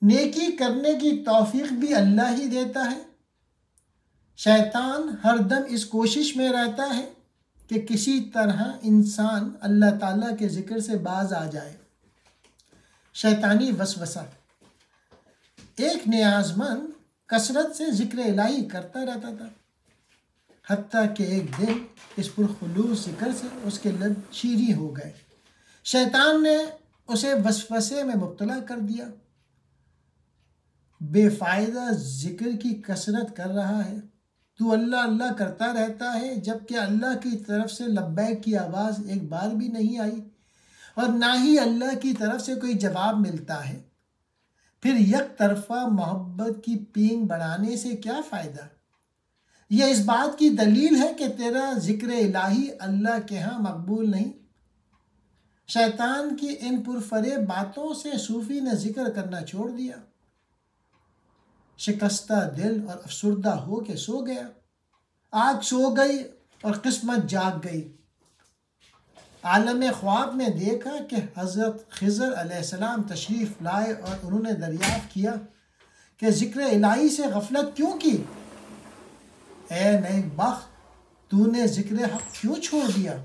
نیکی کرنے کی توفیق بھی اللہ ہی دیتا ہے۔ شیطان ہر دم اس کوشش میں رہتا ہے کہ کسی طرح انسان اللہ تعالیٰ کے ذکر سے باز آ جائے۔ شیطانی وسوسہ۔ ایک نیاز مند کثرت سے ذکر الہی کرتا رہتا تھا، حتیٰ کہ ایک دن اس پرخلوص ذکر سے اس کے لب شیریں ہو گئے۔ شیطان نے اسے وسوسے میں مبتلا کر دیا۔ بے فائدہ ذکر کی کثرت کر رہا ہے، تو اللہ اللہ کرتا رہتا ہے، جبکہ اللہ کی طرف سے لبیک کی آواز ایک بار بھی نہیں آئی اور نہ ہی اللہ کی طرف سے کوئی جواب ملتا ہے۔ پھر یک طرفہ محبت کی پینگ بڑھانے سے کیا فائدہ؟ یہ اس بات کی دلیل ہے کہ تیرا ذکر الہی اللہ کے ہاں مقبول نہیں۔ شیطان کی ان پرفریب باتوں سے صوفی نے ذکر کرنا چھوڑ دیا۔ شکستہ دل اور افسردہ ہو کے سو گیا۔ آنکھ سو گئی اور قسمت جاگ گئی۔ عالم خواب میں دیکھا کہ حضرت خضر علیہ السلام تشریف لائے اور انہوں نے دریافت کیا کہ ذکر الہی سے غفلت کیوں کی؟ اے نیک بخت، تو نے ذکر حق کیوں چھوڑ دیا؟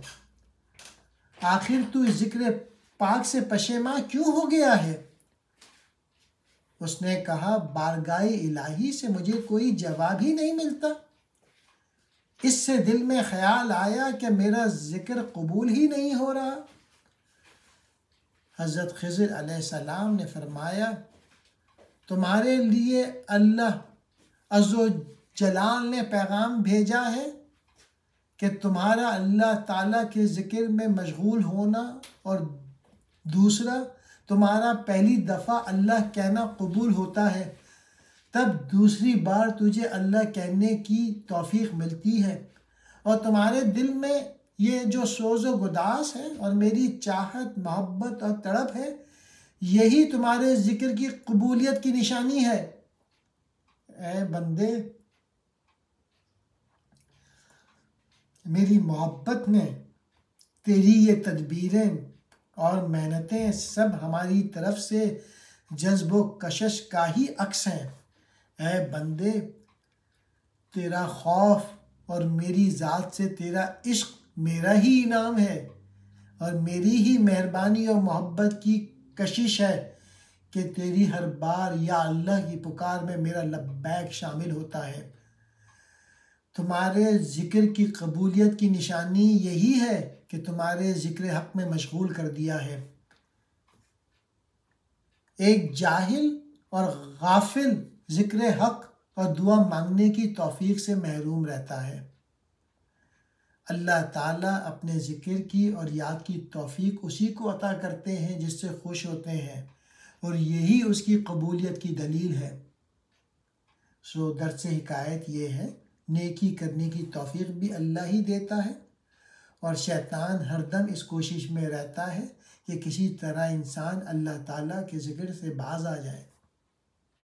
آخر تو اس ذکر پاک سے پشیماں کیوں ہو گیا ہے؟ اس نے کہا، بارگاہ الہی سے مجھے کوئی جواب ہی نہیں ملتا۔ اس سے دل میں خیال آیا کہ میرا ذکر قبول ہی نہیں ہو رہا۔ حضرت خضر علیہ السلام نے فرمایا، تمہارے لیے اللہ عز و جلال نے پیغام بھیجا ہے کہ تمہارا اللہ تعالیٰ کے ذکر میں مشغول ہونا اور دوسرا تمہارا پہلی دفعہ اللہ کہنا قبول ہوتا ہے، تب دوسری بار تجھے اللہ کہنے کی توفیق ملتی ہے، اور تمہارے دل میں یہ جو سوز و گداز ہے اور میری چاہت، محبت اور تڑپ ہے، یہی تمہارے ذکر کی قبولیت کی نشانی ہے۔ اے بندے، میری محبت میں تیری یہ تدبیریں اور محنتیں سب ہماری طرف سے جذب و کشش کا ہی عکس ہیں۔ اے بندے، تیرا خوف اور میری ذات سے تیرا عشق میرا ہی انعام ہے، اور میری ہی مہربانی اور محبت کی کشش ہے کہ تیری ہر بار یا اللہ کی پکار میں میرا لبیک شامل ہوتا ہے۔ تمہارے ذکر کی قبولیت کی نشانی یہی ہے کہ تمہارے ذکر حق میں مشغول کر دیا ہے۔ ایک جاہل اور غافل ذکر حق اور دعا مانگنے کی توفیق سے محروم رہتا ہے۔ اللہ تعالیٰ اپنے ذکر کی اور یاد کی توفیق اسی کو عطا کرتے ہیں جس سے خوش ہوتے ہیں، اور یہی اس کی قبولیت کی دلیل ہے۔ درس حکایت یہ ہے، نیکی کرنے کی توفیق بھی اللہ ہی دیتا ہے، اور شیطان ہر دم اس کوشش میں رہتا ہے کہ کسی طرح انسان اللہ تعالیٰ کے ذکر سے باز آ جائے۔